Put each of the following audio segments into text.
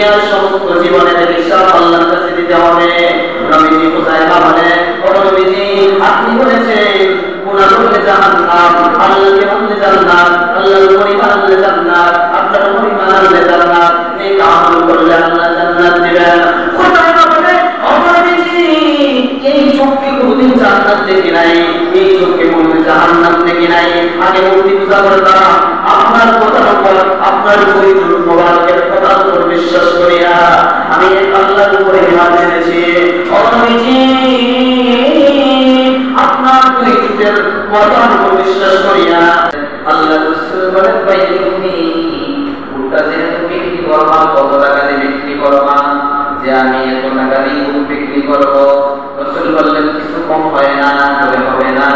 দুনিয়ার সমস্ত জীবনের হিসাব আল্লাহর কাছে দিতে হবে। নবীজি হুযায়ফা বলে, ও নবীজি আপনি বলেছেন গুনাহ করলে জাহান্নাম, আল্লাহকে মানলে জান্নাত, আল্লাহর পরিবার মানলে জান্নাত, আপনার পরিবার মানলে জান্নাত, নেক আমল করলে আল্লাহ জান্নাত দিবেন। হুযায়ফা বলে, ও নবীজি এই চোখকে কোনদিন জান্নাত দেখি নাই, এই চোখকে কোনদিন জাহান্নাম দেখি নাই। আগে মূর্তি পূজা করতাম, আপনার কথার উপর, আপনার পবিত্র মোবারকের কথার উপর বিশ্বাস করিয়া আমি আল্লাহর উপরে ঈমান এনেছি। ও নবীজি আপনার পবিত্রের কথার উপর বিশ্বাস করিয়া আল্লাহ রাসূল বলেন, ভাই তুমি উল্টা যে তুমি কি করবা, কত টাকা দিয়ে বিক্রি করবা, যে আমি এত টাকা দিয়ে বিক্রি করব? রাসূল বললেন, কিছু কম হয় না, বলে হবে না।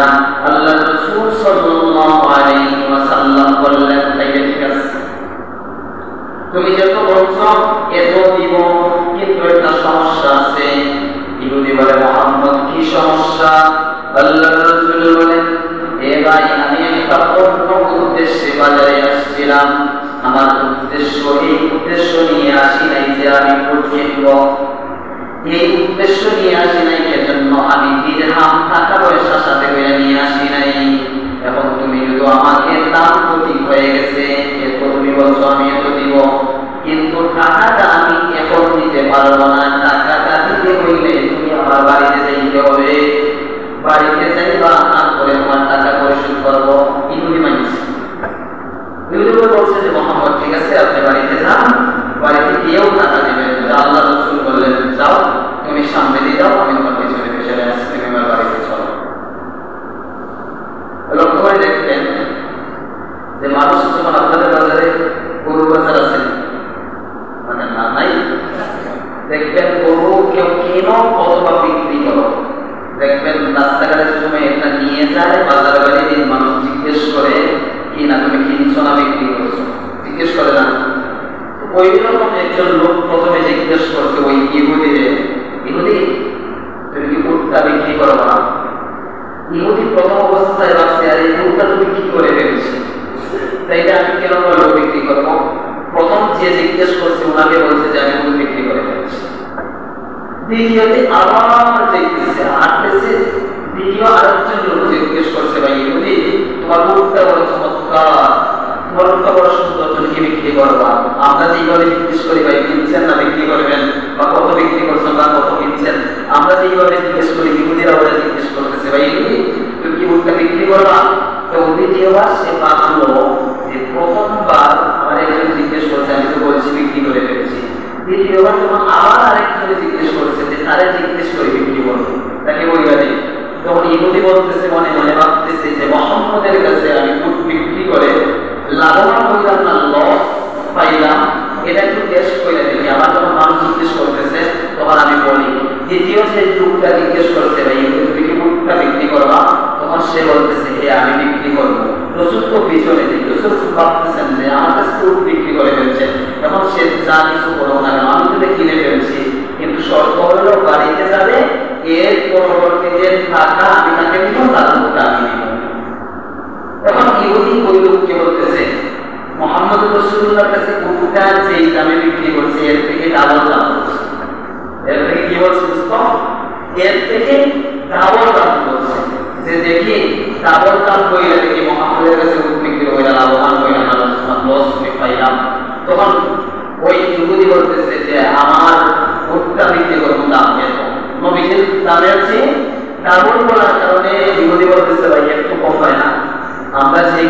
আল্লাহ রাসূল সাল্লাল্লাহু আলাইহি ওয়াসাল্লাম বললেন, তাইলে ঠিক আছে, তুমি যত বলছো এত দিব, কিন্তু একটা সমস্যা আছে। ইহুদি বলে, মুহাম্মদ কি সমস্যা? আল্লাহ রাসূল বলেন, হে ভাই আমি একটা অন্য উদ্দেশ্যে বাজারে আসছিলাম, আমার উদ্দেশ্য এই উদ্দেশ্য নিয়ে আসি নাই যে আমি ফুল কিনব, এই উদ্দেশ্য নিয়ে আসি নাই, এজন্য আমি দিরহাম টাকা পয়সা সাথে করে নিয়ে আসি নাই। এখন তুমি যদি আমাকে দাম তো ঠিক হয়ে গেছে, এত তুমি বলছো আমি এত দিব, কিন্তু টাকাটা আমি এখন দিতে পারবো না। টাকাটা দিতে হইলে তুমি আমার বাড়িতে যাইতে হবে, বাড়িতে যাইবা, তারপরে তোমার টাকা পরিশোধ করবো। ইহুদি মানছে, ইহুদি বলছে যে মুহাম্মদ ঠিক আছে আপনি বাড়িতে যান, বাড়িতে গিয়েও টাকা দিবেন। আল্লাহ রাসূল বললেন, যাও তুমি সামনে দিয়ে যাও, আমি তোমার পিছনে পিছনে আসছি, তুমি আমার বাড়িতে চলো। লক্ষ্য করে দেখবেন যে মানুষ যখন আপনাদের বাজারে গরু বাজার আছে, মানে না নাই, দেখবেন গরু কেউ কেনো অথবা বিক্রি করো, দেখবেন রাস্তাঘাটের সময় এটা নিয়ে যায় বাজার বাড়ি দিন, মানুষ জিজ্ঞেস করে কি না তুমি কিনছো না বিক্রি করছো, জিজ্ঞেস করে না? ওই রকম একজন লোক প্রথমে জিজ্ঞেস করছে ওই ইহুদিরে, ইহুদি তুমি কি উটটা বিক্রি করো না? ইহুদি প্রথম অবস্থায় ভাবছে, আর এই উটটা তুমি কি করে ফেলছি, তাইলে আমি কেন বলবো বিক্রি করবো? প্রথম যে জিজ্ঞেস করছে ওনাকে বলছে যে আমি উট বিক্রি করে ফেলছি। দ্বিতীয়তে আবার জিজ্ঞেস আসতেছে, দ্বিতীয় আরেকজন লোক জিজ্ঞেস করছে, ভাই ইহুদি তোমার উটটা বড় চমৎকার, তোমার উটটা বড় সুন্দর, তুমি কি বিক্রি করবা? আমরা যেইভাবে জিজ্ঞেস করি ভাই কিনছেন না বিক্রি করবেন, বা কত বিক্রি করছেন বা কত কিনছেন, আমরা যেইভাবে জিজ্ঞেস করি ইহুদিরা ওরা জিজ্ঞেস করতেছে, ভাই ইহুদি তুমি কি উটটা বিক্রি করবা? তো দ্বিতীয়বার সে মানলো যে প্রথমবার আমার একজন জিজ্ঞেস করছে আমি তো বলছি বিক্রি করে ফেলছি, দ্বিতীয়বার যখন আবার আরেকজন জিজ্ঞেস করছে যে তারে জিজ্ঞেস করে বিক্রি করবো, তাকে বইয়া দিই, তখন ইহুদি বলতেছে মনে মনে ভাবতেছে যে মুহাম্মদের কাছে আমি উট বিক্রি করে লাভবান হইলাম না লস পাইলাম, এটা একটু টেস্ট করে দেখি। আবার যখন মানুষ জিজ্ঞেস করতেছে তখন আমি বলি। দ্বিতীয় যে লোকটা জিজ্ঞেস করছে ভাই তুমি কি উটটা বিক্রি করবা, তখন সে বলতেছে হে আমি বিক্রি করবো। রাসূল তো পিছনে দিক, রাসূল ভাবতেছেন যে আমার কাছে উট বিক্রি করে ফেলছে, তখন সে যা কিছু করবো না কেন আমি তো কিনে ফেলছি, কিন্তু শর্ত হলো বাড়িতে যাবে, এর পরবর্তীতে টাকা আমি তাকে দিব, তার উটটা আমি দিব। এখন ইহুদি ওই লোককে বলতেছে মুহাম্মদ রাসূলুল্লাহর কাছে উটটা যেই দামে বিক্রি করছে এর থেকে ডাবল দাম বলছে, এর থেকে কি বলছে বুঝতো, এর থেকে ডাবল দাম বলছে, যে দেখি ডাবল দাম কইলে দেখি মুহাম্মদের কাছে উট বিক্রি কইরা লাভবান হইলাম না লস পাইলাম। তখন ওই ইহুদি বলতেছে যে আমার উটটা বিক্রি করবো দাম এত, নবীজির দামের চেয়ে ডাবল বলার কারণে ইহুদি বলতেছে ভাই একটু কম হয় না? আমরা যে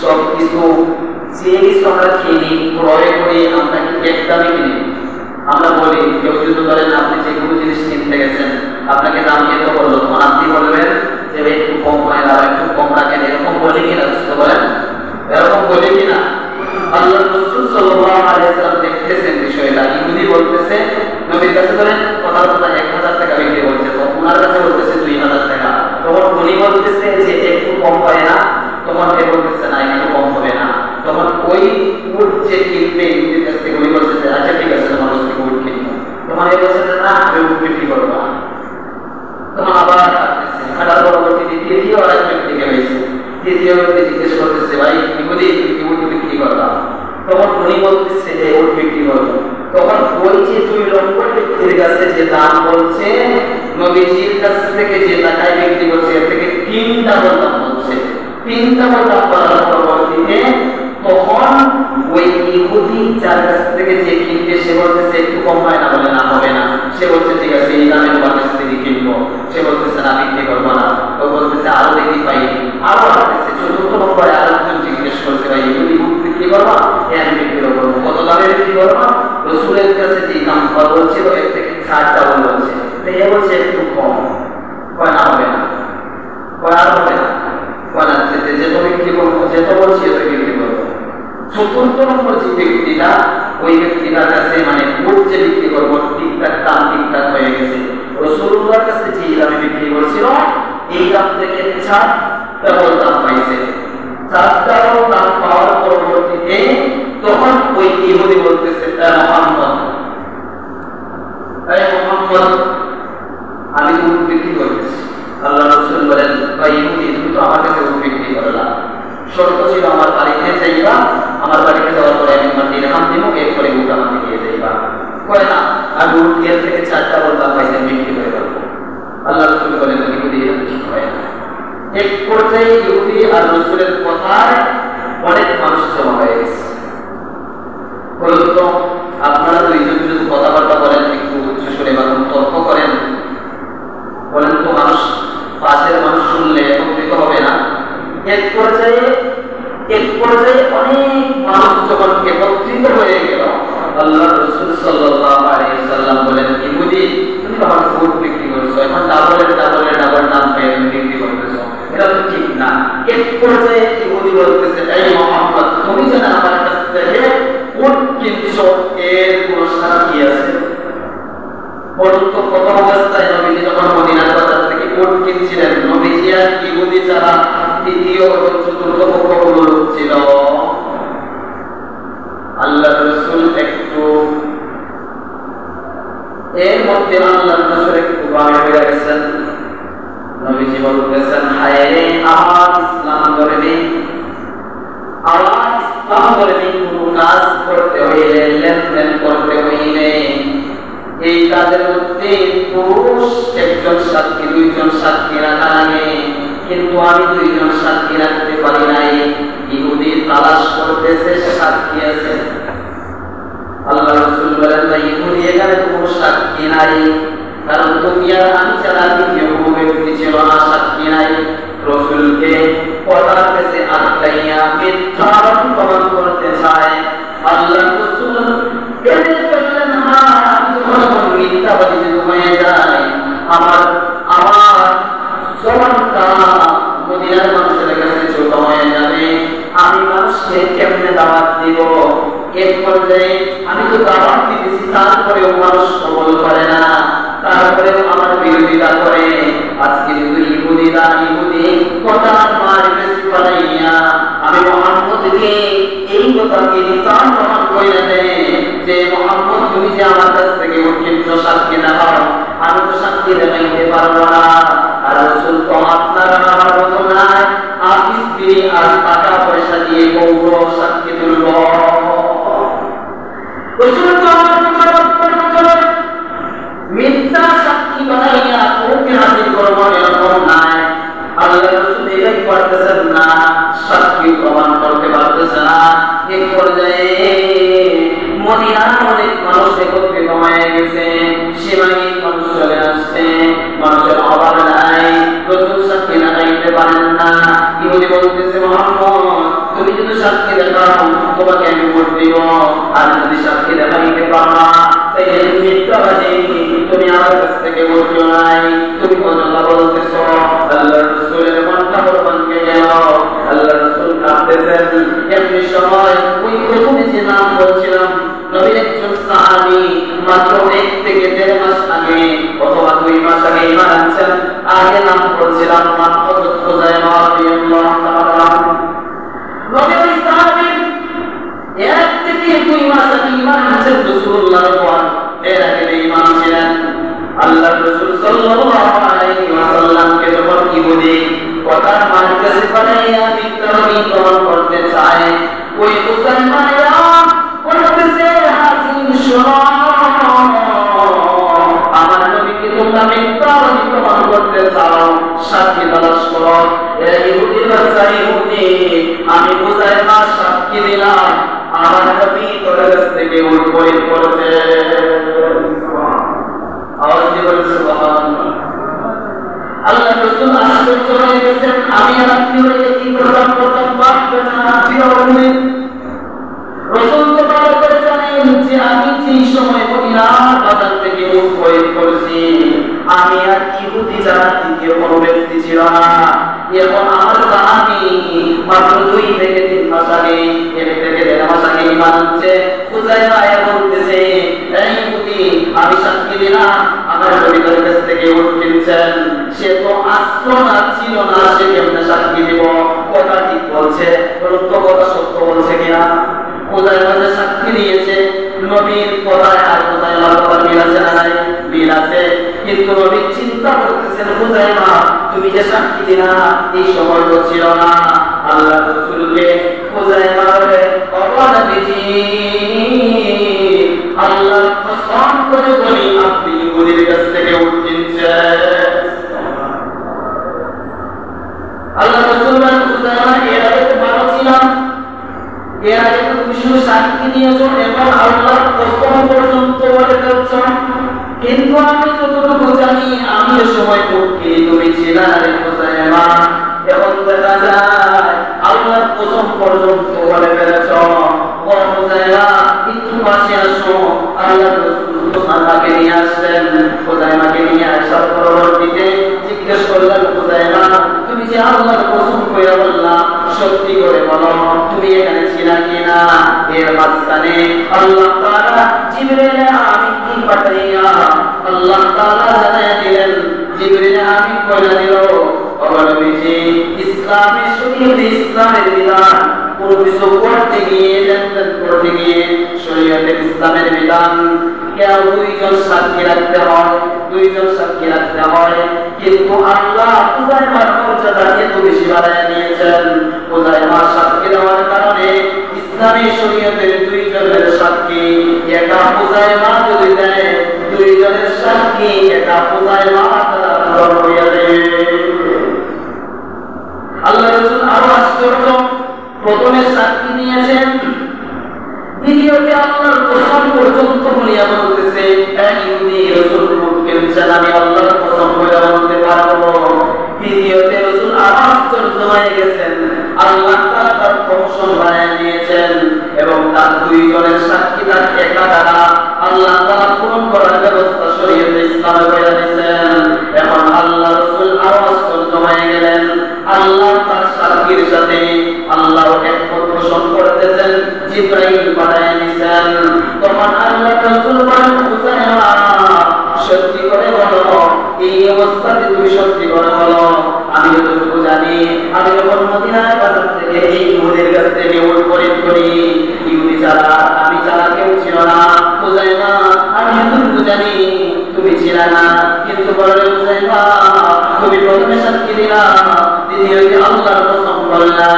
সব কিছু আমরা কিনি ক্রয় করি আমরা কি এক দামে কিনি? আমরা বলি কেউ যদি ধরেন আপনি যে কোনো জিনিস কিনতে গেছেন আপনাকে দাম এত বললো, তখন আপনি বলবেন যে একটু কম হয় না, একটু কম রাখেন, এরকম বলি কিনা? বুঝতে পারেন এরকম বলি কিনা? আল্লাহ রাসূল সাল্লাল্লাহু আলাইহি ওয়াসাল্লাম দেখতেছেন বিষয়টা, ইহুদি বলতেছে নবীর কাছে ধরেন কথার কথা 1000 টাকা বিক্রি করছে, তো ওনার কাছে বলতেছে 2000 টাকা, তখন উনি বলতেছে যে একটু কম হয় না, তখন এ বলতেছে না একটু কম হবে না, তখন ওই উট যে কিনবে ইহুদির কাছ থেকে উনি বলতেছে আচ্ছা ঠিক আছে তোমার কাছ থেকে উট কিনবো, তোমার এ বলছে না আমি উট বিক্রি করবো, তখন আবার হাঁটার পরবর্তীতে তৃতীয় আর এক ব্যক্তি গেছে, তৃতীয় ব্যক্তি জিজ্ঞেস করতেছে ভাই ইহুদি তুমি উট বিক্রি করবা, তখন উনি বলতেছে যে উট বিক্রি করবো, তখন যে দাম বলছে নবীজির কাছ থেকে যে টাকায় বিক্রি করছে এর থেকে 3 ডাবল দাম বলছে। 3 ডাবল দাম বলার পরবর্তীতে তখন ওই ইহুদি যার কাছ থেকে যে কিনবে সে বলতেছে একটু কম হয় না, বলে না হবে না। সে বলছে ঠিক আছে এই দামে তোমার কাছ থেকে কিনবো। সে বলতেছে না বিক্রি করবো না। ও বলতেছে আরো দেখি পাই, আরো আসতেছে। চতুর্থ নম্বরে আরেকজন জিজ্ঞেস করছে ভাই ইহুদি বিক্রি করবা? হ্যাঁ আমি বিক্রি করবো। কত দামে বিক্রি করবা? রসুলের কাছে যে দাম বলছিল এর থেকে 60 ডাবল বলছে। তো এ বলছে একটু কম, কয় না হবে না, কয় আর হবে না, কয় না যেত বিক্রি করবো, যেত বলছি এত বিক্রি করবো। চতুর্থ নম্বর যে ব্যক্তিটা, ওই ব্যক্তিটার কাছে মানে কোট যে বিক্রি করবো ঠিকঠাক দাম ঠিকঠাক হয়ে গেছে। রাসূলুল্লাহর কাছে যে দামে বিক্রি করছিল এই দাম থেকে 4 ডাবল দাম পাইছে। 4 ডাবল দাম পাওয়ার পরবর্তীতে তখন ওই ইহুদি বলতেছে মুহাম্মদ, এই মুহাম্মদ আমি উট বিক্রি করতেছি। আল্লাহ রাসূল বলেন ভাই ইহুদি তুমি তো আমার কাছে উট বিক্রি করলা, শর্ত ছিল আমার বাড়িতে যাইবা, আমার বাড়িতে যাওয়ার পরে আমি তোমার দিরহাম দিব, এরপরে উট আমাকে দিয়ে যাইবা। কয় না আমি উট এর থেকে 4 ডাবল দাম পাইছে বিক্রি করে দেবো। আল্লাহ রাসূল বলেন ইহুদি এটা ঠিক হয় না। এক পর্যায়ে ইহুদি আর রাসূলের কথায় অনেক মানুষ জমা হয়ে গেছে। বলুন তো আপনারা দুইজন যদি কথাবার্তা বলেন একটু উচ্চ সুরে বা তর্ক করেন, বলেন তো মানুষ পাশের মানুষ শুনলে একত্রিত হবে না? এক পর্যায়ে অনেক মানুষ যখন একত্রিত হয়ে গেল, আল্লাহ রাসূল সাল্লাল্লাহু আলাইহি ওয়াসাল্লাম বলেন ইহুদি তুমি আমার উট বিক্রি করছো, এখন ডাবল দাম পেয়ে বিক্রি করতেছো, এটা তো ঠিক না। এক পর্যায়ে ইহুদি বলতেছে এই মুহাম্মদ তুমি যেন আমার কাছ থেকে উট কিনছো এর কোন সাক্ষী আছে? বলুন তো প্রথম অবস্থায় নবীজি যখন মদিনার বাজার থেকে উট কিনছিলেন, নবীজি আর ইহুদি ছাড়া তৃতীয় এবং চতুর্থ পক্ষগুলো লোক ছিল। আল্লাহ রাসূল একটু এর মধ্যে আল্লাহ রাসূল একটু বাড়ি হয়ে গেছেন। নবীজি বলতেছেন হায় রে আমার ইসলাম ধর্মে, আমার ইসলাম ধর্মে কোনো কাজ করতে হইলে লেনদেন করতে হইলে এই কাজের মধ্যে পুরুষ একজন সাক্ষী দুইজন সাক্ষী রাখা লাগে, কিন্তু আমি দুইজন সাক্ষী রাখতে পারি নাই। ইহুদি তালাশ করতেছে সাক্ষী আছে। আল্লাহ রাসূল বলেন না ইহুদি এখানে কোনো সাক্ষী নাই, কারণ তুমি আর আমি ছাড়া দ্বিতীয় কোনো ব্যক্তি ছিল না, সাক্ষী নাই। রাসূলকে কথার কাছে আটকাইয়া মিথ্যা প্রমাণ করতে চায়। আল্লাহ রাসূল এনে ফেললেন যখন মিথ্যাবাদী হয়ে যায় আমার জবানটা মদিনার মানুষের কাছে ছোট হয়ে যাবে। আমি মানুষকে কেমনে দাওয়াত দিব? এক পর্যায়ে আমি তো দাওয়াত দিতেছি, তারপরেও মানুষ কবুল করে না, তারপরেও আমার বিরোধিতা করে। আজকে যদি ইহুদি কথার মার বেশি বানাইয়া আমি মুহাম্মদকে এই কথাকে নিতান প্রমাণ করে দেয় যে মুহাম্মদ তুমি যে আমার কাছ থেকে উৎকৃষ্ট সাক্ষী না হও, আমি তো সাক্ষী দেখাইতে পারবো না। আর রাসূল তো আপনার আমার মতো নাই, আপনি স্ত্রী আর টাকা পয়সা দিয়ে কৌর সাক্ষী তুলব। রাসূল তো আমার মিথ্যা সাক্ষী বানাইয়া কোর্টে হাজির করবো এরকম নাই। আল্লাহ রাসূল এটাই করতেছেন না, সাক্ষী প্রমাণ করতে পারতেছে না। এক পর্যায়ে মদিনার অনেক মানুষ একত্রিত হয়ে গেছে, সীমাহীন মানুষ চলে আসছে, মানুষের অভাব নাই, রাসূল সাক্ষী দেখাইতে পারেন না। ইহুদি বলতেছে মুহাম্মদ তুমি যদি সাক্ষী দেখাও তোমাকে আমি ভোট দিব, আর যদি সাক্ষী দেখাইতে পারো না তাহলে তুমি মিথ্যাবাদী, তুমি আমার কাছ থেকে ভোট নাই, তুমি কথা বলতেছো। আল্লাহ রাসূলের মনটা ভেঙে গেল। আল্লাহ রাসূল কাঁদতেছেন। এমনি সময় ওই প্রথমে যে নাম বলছিলাম নবীর একজন সাহাবী মাত্র 1 থেকে 1.5 মাস আগে অথবা 2 মাস আগে ঈমান আনছেন। আগে নাম বলছিলাম হযরত খুযাইমা রাদিয়াল্লাহু তাআলা। নবীর সাহাবী 1 থেকে 2 মাস আগে ঈমান আনছেন রাসূলুল্লাহর পর, এর আগে ঈমান ছিলেন। আল্লাহ রাসূল সাল্লাল্লাহু আলাইহি ওয়াসাল্লামকে যখন ইহুদি কথার মার কাছে বানাইয়া মিথ্যাবাদী প্রমাণ করতে চায়, ওই মুসলমানেরা বলতেছে হাসিন শোনো ইহুদি আমি হুযায়ফা সাক্ষী দিলাম আমার নবী তোর কাছ থেকে উট খরিদ করেছে আওয়াজ দিয়ে বলেন সুবহানাল্লাহ আল্লাহ রাসূল আশ্চর্য হয়ে গেছেন আমি আর আপনি হয়ে কি করলাম প্রথম ভাববেন না আত্মীয় হলেন রাসূল তো ভালো করে জানেন যে আমি যেই সময় মদিনার বাজার থেকে উট খরিদ করেছি আমি আর ইহুদি যারা দ্বিতীয় কোনো ব্যক্তি ছিল না এখন আমার সাহাবী মাত্র 2 থেকে 3 মাস আগে 1 থেকে 1.5 মাস আগে ঈমান আনছে হুযায়ফা বলতেছে এই ইহুদি আমি সাক্ষী দিলাম আমার নবীর কাছ থেকে উট কিনছেন সে তো আসলো না ছিল না সে কেমনে সাক্ষী দিব কথা ঠিক বলছে সত্য কথা সত্য বলছে কিনা হুযায়ফা যে সাক্ষী দিয়েছে নবীর কথায় আর হুযায়ফার কথার মিল আছে না নাই মিল আছে কিন্তু নবী চিন্তা করতেছেন হুযায়ফা তুমি যে সাক্ষী দিলা এই সময় তো ছিল না আল্লাহ রাসূলকে হুযায়ফা বলে ও নবীজি আল্লাহর কসম করে বলি আপনি ইহুদির কাছ থেকে উট কিনছেন আল্লাহ রাসূল বলেন হুযায়ফা এর আগে তো ভালো ছিলাম এর আগে তো তুমি শুধু সাক্ষী দিয়েছো এবং আল্লাহর কসম পর্যন্ত বলে ফেলছো কিন্তু আমি যতটুকু জানি আমি ওই সময় মুক্তি তুমি ছিলে রে হুযায়ফা এখন দেখা যায় আল্লাহর কসম পর্যন্ত বলে ফেলেছ ও হুযায়ফা একটু পাশে আসো আল্লাহর রাসূল তোমাকে নিয়ে আসলেন হুযায়ফাকে নিয়ে আসার পরবর্তীতে জিজ্ঞেস করলেন হুযায়ফা তুমি যে আল্লাহর কসম কইরা বললা সত্যি করে বলো তুমি এখানে ছিলা কিনা এর মাঝখানে আল্লাহ তাআলা জিবরিল আমিনকে পাঠাইয়া আল্লাহ তাআলা জানায়া দিলেন জিবরিল আমিন কইলা দিল ও নবীজি ইসলামের শরীয়তে ইসলামের বিধান কোন কিছু করতে গিয়ে লেনদেন করতে গিয়ে শরীয়তে ইসলামের বিধান কেউ 2 জন সাক্ষী রাখতে হয় 2 জন সাক্ষী রাখতে হয় কিন্তু আল্লাহ হুযায়ফার মর্যাদাকে এত বেশি বাড়ায় নিয়েছেন হুযায়ফা সাক্ষী দেওয়ার কারণে ইসলামী শরীয়তের 2 জনের সাক্ষী এটা হুযায়ফা যদি দেয় 2 জনের সাক্ষী এটা হুযায়ফা দ্বারা হয়ে যাবে আল্লাহ রাসূল আরো আশ্চর্য প্রথমে সাক্ষী নিয়েছেন দ্বিতীয়তে আল্লাহর কসম পর্যন্ত বলিয়া বলতেছে এই ইহুদি রাসূল বলছেন আমি আল্লাহর কসম করে বলতে পারবো দ্বিতীয়তে রাসূল আরো আশ্চর্য হয়ে গেছেন আল্লাহ তাআলা তার প্রশংসা বাড়ায় দিয়েছেন এবং তার 2 জনের সাক্ষী তার একা দ্বারা আল্লাহ তাআলা পূরণ করার ব্যবস্থা শরীয়তে ইসলামে করে দিয়েছেন এখন আল্লাহ রাসূল আরো আশ্চর্য হয়ে গেলেন আল্লাহ তার সাক্ষীর সাথে আল্লাহ এক পোষণ করতেছেন জিবরাইল পাঠায় দিয়েছেন তখন আল্লাহ রাসূল বলেন হুযায়ফা সত্যি করে বলো এই অবস্থাতে তুমি সত্যি করে বলো আমি যতটুকু জানি আমি যখন মদিনার বাজার থেকে এই ইহুদির কাছ থেকে উট খরিদ করি ইহুদি ছাড়া আমি ছাড়া কেউ ছিল না হুযায়ফা আমি যতটুকু জানি তুমি ছিলে না কিন্তু বলে হুযায়ফা তুমি প্রথমে সাক্ষী দিলা দ্বিতীয়তে আল্লাহর কসম করলা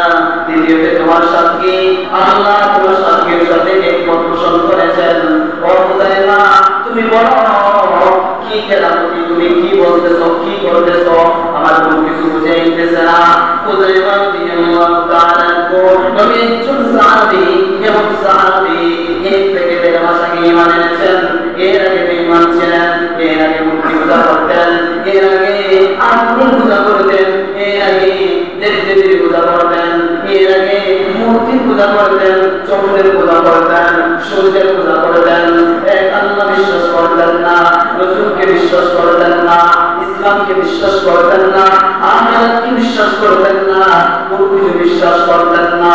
দ্বিতীয়তে তোমার সাক্ষী আল্লাহ তোমার সাক্ষীর সাথে একমত পোষণ করেছেন ও হুযায়ফা তুমি বলো কি কেরামতি তুমি কি বলতেছো কি করতেছো আমার কোনো কিছু বুঝে আইতেছে না হুযায়ফা রাদিয়াল্লাহু তাআলা নবী সাহাবী এবং সাহাবী 1 থেকে 1.5 মাস আগে ঈমান এনেছেন এর আগে ঈমান ছিলেন এর আগে মুক্তি পূজা করতেন এর আগে আত্মীয় পূজা করতেন এর আগে দেবদেবীর পূজা করতেন এর আগে মূর্তির পূজা করতেন চন্দ্রের পূজা করতেন সূর্যের পূজা করতেন এক আল্লাহ বিশ্বাস করতেন না রাসূলকে বিশ্বাস করতেন না ইসলামকে বিশ্বাস করতেন না আখিরাতকে বিশ্বাস করতেন না মূর্তিকে বিশ্বাস করতেন না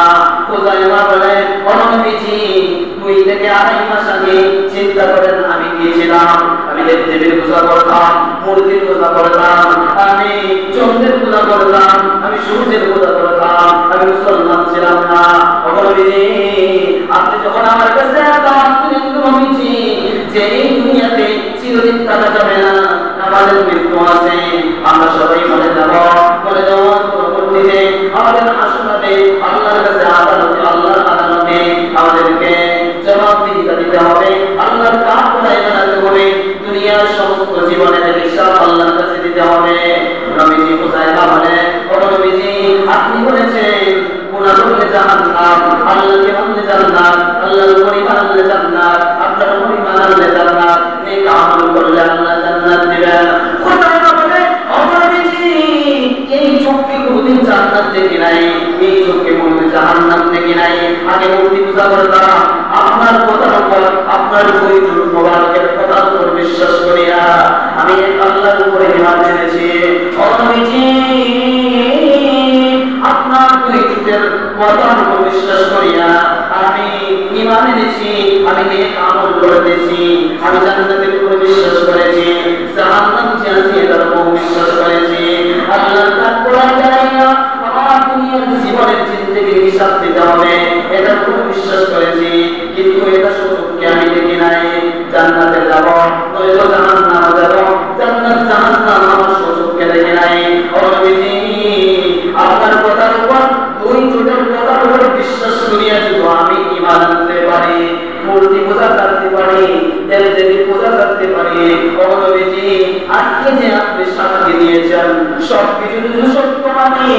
হুযায়ফা বলে ও নবীজি 2 থেকে 2.5 মাস আগে চিন্তা করেন আমি গিয়েছিলাম আমি দেবদেবীর পূজা করতাম মূর্তির পূজা করতাম আমি চন্দ্রের পূজা করতাম আমি সূর্যের পূজা করতাম আমি মুসলমান ছিলাম না ও নবীজি আপনি যখন আমার কাছে আসলেন নবীজি যে এই দুনিয়াতে চিরদিন থাকা যাবে না আমাদের মৃত্যু আছে আমরা সবাই মরে যাব মরে যাওয়ার পরবর্তীতে আমাদের আসলে আল্লাহর কাছে আল্লাহর আদালতে আমাদেরকে জবাবদিহিতা দিতে হবে আল্লাহর কাজ করাই জানাতে হবে দুনিয়ার সমস্ত জীবনের হিসাব আল্লাহর কাছে দিতে হবে নবীজি হুযায়ফা বলে ও নবীজি আপনি বলেছেন আল্লাহকে মানলে জান্নাত, আল্লাহর উপর ঈমান আনলে জান্নাত, আপনার উপর ঈমান আনলে জান্নাত, নেক আমল করলে আল্লাহ জান্নাত দিবেন। কোরআন বলে অমরবিজি এই চোখকে কোনদিন জান্নাত থেকে নাই, এই চোখকে কোনদিন জাহান্নাম থেকে নাই। আগে মূর্তি পূজা করতাম, আপনার কথার উপর, আপনার পবিত্র মোবারকের কথার উপর বিশ্বাস করিয়া আমি আল্লাহর উপরে ঈমান এনেছি। অমরবিজি আপনার পবিত্রের কথার উপর বিশ্বাস করিয়া আমি ঈমান এনেছি, আমি নেক আমল করেছি, আমি জান্নাতের উপর বিশ্বাস করেছি, জাহান্নাম যে আছে এটার উপর বিশ্বাস করেছি। আল্লাহর কোরআন জানাইয়া আমার দুনিয়ার জীবনের জিন্দেগির হিসাব দিতে হবে এটার উপর বিশ্বাস করেছি। কিন্তু এটা সুযোগকে আমি দেখি নাই। জান্নাতে যাব নয়তো জাহান্নামে যাব, জান্নাত জাহান্নাম আমার সুযোগকে দেখি নাই। অনবিজি আপনার কথার উপর, দুই জোটের কথার উপর বিশ্বাস করিয়া যদি আমি ঈমান আনতে পারি, মূর্তি পূজা করতে পারি, দেবদেবী পূজা করতে পারি, অনবিজি আজকে যে আপনি সাক্ষী দিয়েছেন সবকিছু যদি সত্য মানি,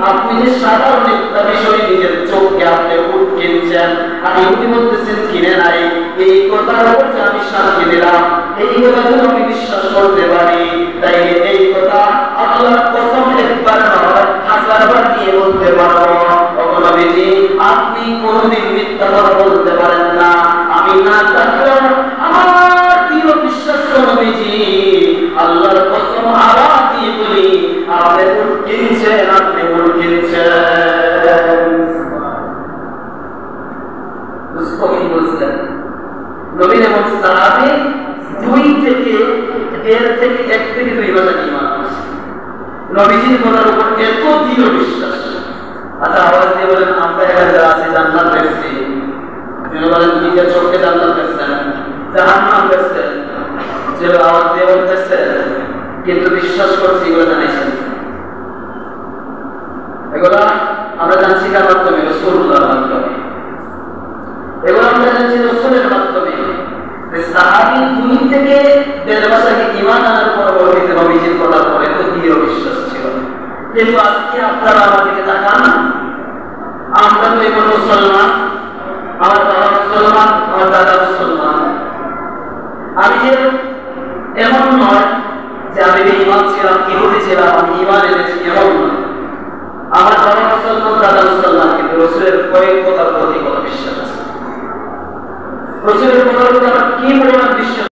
আপনি যে সাধারণ একটা বিষয় নিজের চোখকে আপনি কিনছেন, আমি বলতেছেন কিনে নাই, এই কথার উপর যে আমি সাক্ষী দিলাম, এই কথা যদি আমি বিশ্বাস করতে পারি, তাই এই কথা আল্লাহর কসম একবার নয় হাজারবার দিয়ে বলতে পারবো। নবীজি আপনি কোনদিন মিথ্যা কথা বলতে পারেন না। আমি না থাকলেও আমার দৃঢ় বিশ্বাস নবীজি আল্লাহর কসম আবার দিয়ে বলি, আপনি ভুল কিনছেন, আপনি ভুল কিনছেন। কি বলছেন নবী এবং সাহাবী দুই থেকে দেড় থেকে এক থেকে 2 বছর ঈমান আনছে। নবীজির কথার উপর এত দৃঢ় বিশ্বাস। আচ্ছা আওয়াজ দিয়ে বলেন আমরা এখানে যারা আছি জান্নাত দেখছি, যিনি বলেন নিজের চোখে জান্নাত দেখছেন, জাহান্নাম দেখছেন, যে আওয়াজ দিয়ে বলতেছে কিন্তু বিশ্বাস করছি এগুলো জানাইছেন। এগুলো আমরা জানছি কার মাধ্যমে? রাসূলুল্লাহর মাধ্যমে। এগুলো আমরা জানছি রাসূলের মাধ্যমে। সাহাবী 2 থেকে 1.5 বছর ঈমান আনার পরবর্তীতে নবীজির কথার পরে তো দৃঢ় বিশ্বাস ছিল। কিন্তু আজকে আপনারা আমাদেরকে তাকান, আমরা তো এখন মুসলমান, আমার বাবা মুসলমান, আমার দাদা মুসলমান। আমি যে এমন নয় যে আমি ঈমান ছিলাম, ইহুদি ছিলাম, আমি ঈমান এনেছি, এমন নয়। আমার বাবা মুসলমান, দাদা মুসলমান, কিন্তু রাসূলের কয়েক কথার প্রতি কোনো বিশ্বাস আছে। রাসূলের কথার প্রতি আমার কি পরিমাণ বিশ্বাস